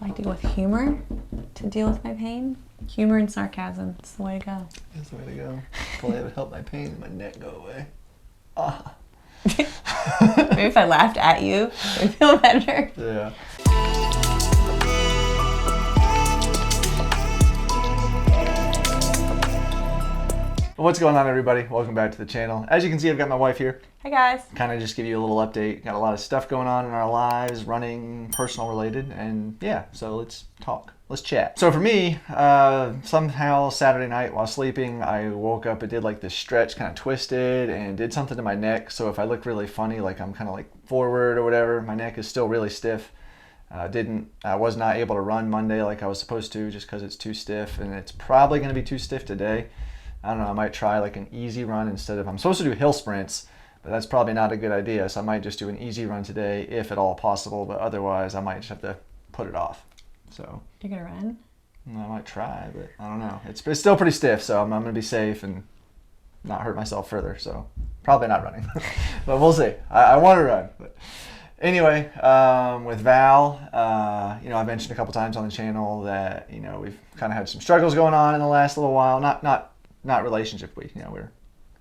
I like to go with humor to deal with my pain. Humor and sarcasm. It's the way to go. That's the way to go. Hopefully it would help my pain and my neck go away. Ah. Maybe if I laughed at you, it would feel better. Yeah. What's going on, everybody? Welcome back to the channel. As you can see, I've got my wife here. Hey guys. Kind of just give you a little update. Got a lot of stuff going on in our lives, running, personal related, and yeah, so let's talk. Let's chat. So for me, somehow Saturday night while sleeping, I woke up and did like this stretch, kind of twisted, and did something to my neck. So if I look really funny, like I'm kind of like forward or whatever, my neck is still really stiff. I was not able to run Monday like I was supposed to just because it's too stiff, and it's probably going to be too stiff today. I don't know, I might try like an easy run instead of, I'm supposed to do hill sprints, but that's probably not a good idea. So I might just do an easy run today if at all possible, but otherwise I might just have to put it off. So You're gonna run? I might try, but I don't know. It's still pretty stiff, so I'm gonna be safe and not hurt myself further. So probably not running, but we'll see. I want to run. But anyway, with Val, I mentioned a couple times on the channel that, we've kind of had some struggles going on in the last little while. Not relationship week,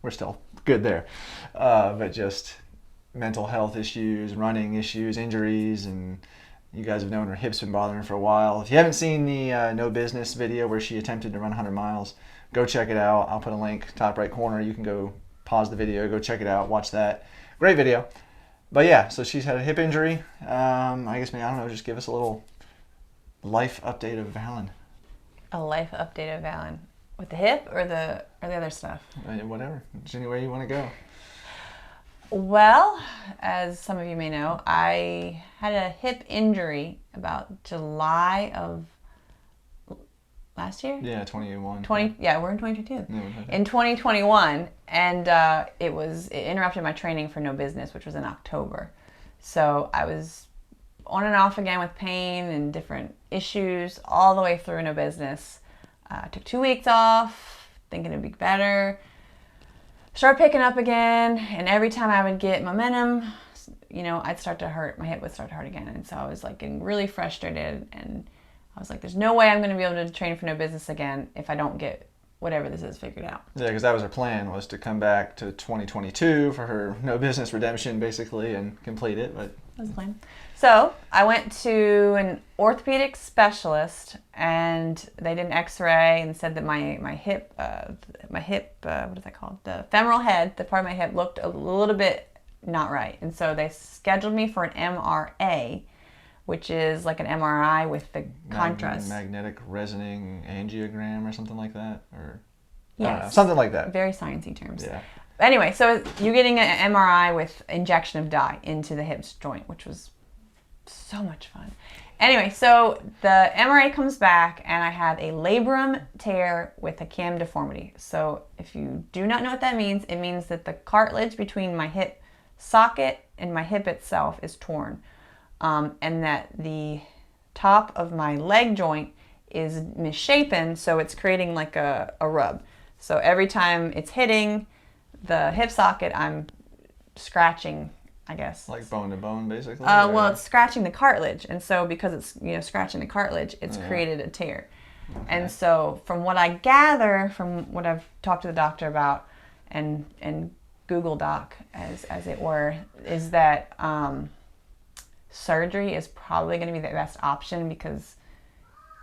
we're still good there, but just mental health issues, running issues, injuries, and you guys have known her hips been bothering her for a while. If you haven't seen the No Business video where she attempted to run 100 miles, go check it out. I'll put a link top right corner. You can go pause the video, go check it out, watch that. Great video. But yeah, so she's had a hip injury. I guess, I don't know, just give us a little life update of Valen. A life update of Valen. With the hip or the other stuff? Whatever. Just any way you want to go. Well, as some of you may know, I had a hip injury about July of last year? Yeah, 2021. Yeah, we're in 2022. Yeah, in 2021, and it interrupted my training for No Business, which was in October. So I was on and off again with pain and different issues all the way through No Business. Took 2 weeks off, thinking it'd be better. Started picking up again, and every time I would get momentum, I'd start to hurt. My hip would start to hurt again, and so I was like getting really frustrated, and I was like, "There's no way I'm going to be able to train for No Business again if I don't get whatever this is figured out." Yeah, because that was her plan, was to come back to 2022 for her No Business redemption, basically, and complete it. But that was the plan. So I went to an orthopedic specialist, and they did an X-ray and said that my hip, what is that called? The femoral head, the part of my hip looked a little bit not right. And so they scheduled me for an MRA, which is like an MRI with the contrast. Magnetic resonant angiogram or something like that? Or yes. Something like that. Very sciencey terms. Yeah. Anyway, so you're getting an MRI with injection of dye into the hips joint, which was so much fun. Anyway, so the MRA comes back, and I had a labrum tear with a cam deformity. So if you do not know what that means, it means that the cartilage between my hip socket and my hip itself is torn, and that the top of my leg joint is misshapen, so it's creating like a rub. So every time it's hitting the hip socket, I'm scratching, I guess. Like bone to bone, basically? Well, it's scratching the cartilage. And so because it's, scratching the cartilage, it's created a tear. Okay. And so from what I gather, from what I've talked to the doctor about and Google Doc, as it were, is that surgery is probably going to be the best option, because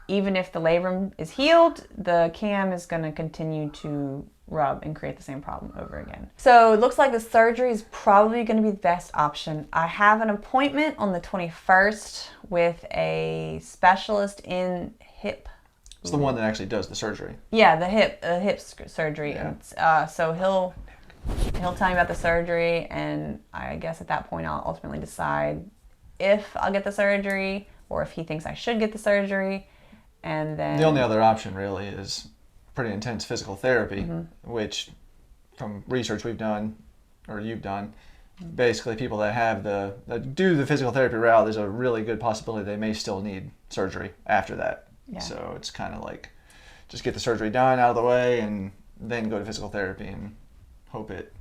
even if the labrum is healed, the cam is going to continue to rub and create the same problem over again. So it looks like the surgery is probably going to be the best option. I have an appointment on the 21st with a specialist in hip. It's the one that actually does the surgery. Yeah, the hip surgery. Yeah. And, so he'll tell me about the surgery, and I guess at that point I'll ultimately decide if I'll get the surgery or if he thinks I should get the surgery. And then the only other option really is pretty intense physical therapy, which from research we've done, or you've done, basically people that do the physical therapy route, there's a really good possibility they may still need surgery after that. Yeah. So it's kind of like, just get the surgery done out of the way and then go to physical therapy and hope it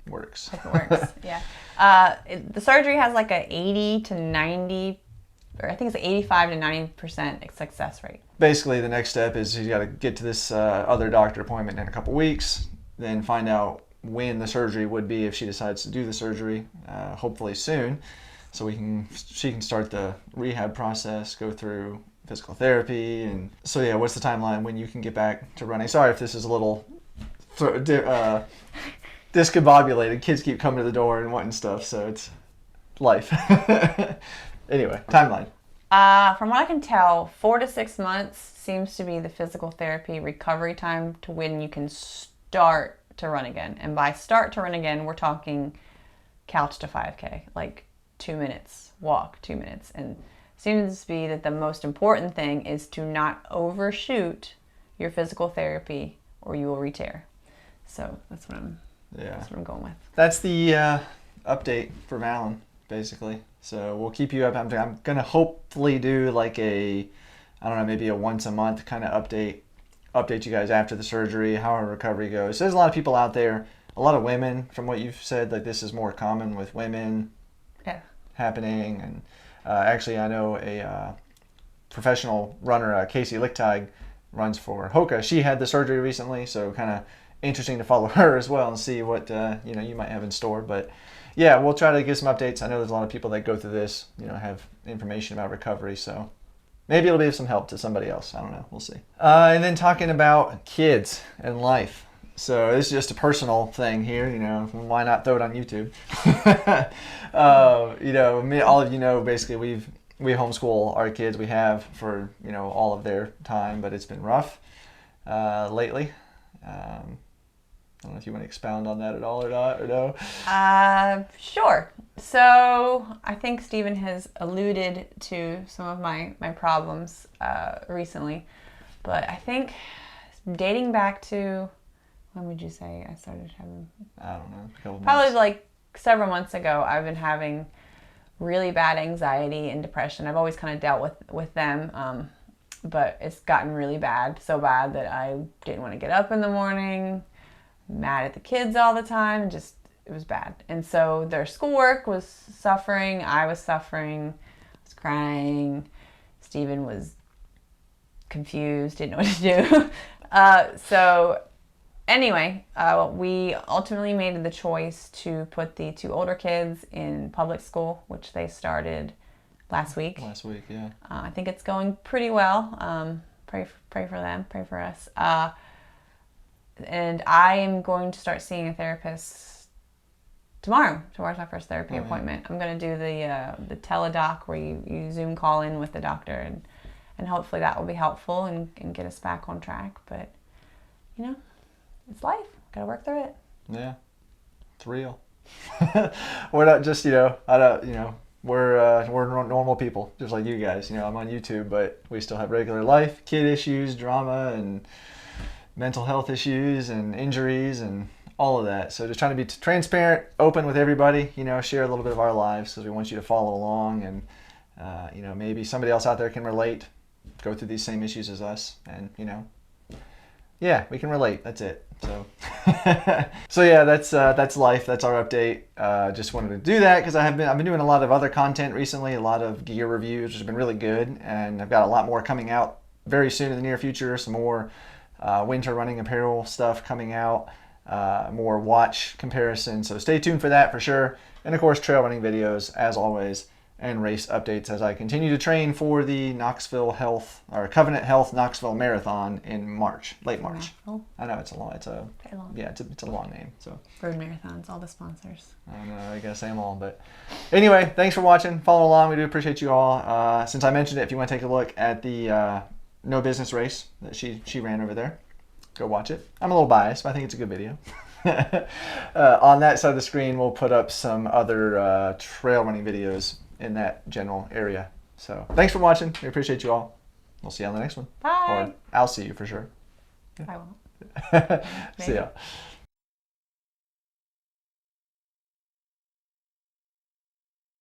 works. Hope it works, yeah. The surgery has like a 80 to or I think it's 85 to 90% success rate. Basically, the next step is you got to get to this other doctor appointment in a couple weeks, then find out when the surgery would be if she decides to do the surgery, hopefully soon, so she can start the rehab process, go through physical therapy, and so yeah, what's the timeline when you can get back to running? Sorry if this is a little discombobulated. Kids keep coming to the door and wanting stuff, so it's life. Anyway, timeline. From what I can tell, 4 to 6 months seems to be the physical therapy recovery time to when you can start to run again. And by start to run again, we're talking couch to 5K, like 2 minutes, walk 2 minutes. And it seems to be that the most important thing is to not overshoot your physical therapy or you will re-tear. So that's what I'm going with. That's the update for Valen, basically. So we'll keep you up. I'm gonna hopefully do like I don't know, maybe a once a month kind of update you guys after the surgery, how our recovery goes. There's a lot of people out there, a lot of women, from what you've said, like this is more common with women happening. And actually, I know a professional runner, Casey Lichtig, runs for HOKA. She had the surgery recently, so kind of interesting to follow her as well and see what you might have in store. But yeah, we'll try to get some updates. I know there's a lot of people that go through this, have information about recovery, so maybe it'll be of some help to somebody else. I don't know. We'll see. And then talking about kids and life. So this is just a personal thing here, why not throw it on YouTube? All of you know, basically we homeschool our kids. We have for, all of their time, but it's been rough lately. I don't know if you want to expound on that at all or not, or no? Sure. So I think Steven has alluded to some of my problems recently, but I think dating back to, when would you say I started having? I don't know, a couple probably months. like several months ago. I've been having really bad anxiety and depression. I've always kind of dealt with them, but it's gotten really bad, so bad that I didn't want to get up in the morning. Mad at the kids all the time, it was bad. And so their schoolwork was suffering, I was suffering, I was crying, Steven was confused, didn't know what to do. So anyway, we ultimately made the choice to put the 2 older kids in public school, which they started last week. Yeah. I think it's going pretty well. Pray for them, pray for us. And I am going to start seeing a therapist tomorrow. Tomorrow's my first therapy appointment. I'm going to do the teledoc where you Zoom call in with the doctor, and hopefully that will be helpful and get us back on track. But, it's life. Got to work through it. Yeah. It's real. We're not just, we're normal people, just like you guys. I'm on YouTube, but we still have regular life, kid issues, drama, and mental health issues and injuries and all of that. So just trying to be transparent, open with everybody, share a little bit of our lives because we want you to follow along, and maybe somebody else out there can relate, go through these same issues as us, and yeah, we can relate. That's it. So so yeah, that's life. That's our update. Just wanted to do that because I've been doing a lot of other content recently, a lot of gear reviews, which has been really good, and I've got a lot more coming out very soon in the near future. Some more winter running apparel stuff coming out, more watch comparison, so stay tuned for that for sure. And of course, trail running videos as always, and race updates as I continue to train for the Covenant Health Knoxville Marathon in March, late March. I know it's a long name. So Road Marathons, all the sponsors. I don't know, I gotta say them all, but anyway, thanks for watching. Follow along. We do appreciate you all. Since I mentioned it, if you want to take a look at the No Business race that she ran over there, go watch it. I'm a little biased, but I think it's a good video. On that side of the screen, we'll put up some other trail running videos in that general area. So thanks for watching. We appreciate you all. We'll see you on the next one. Bye. Or I'll see you for sure. I won't. See ya.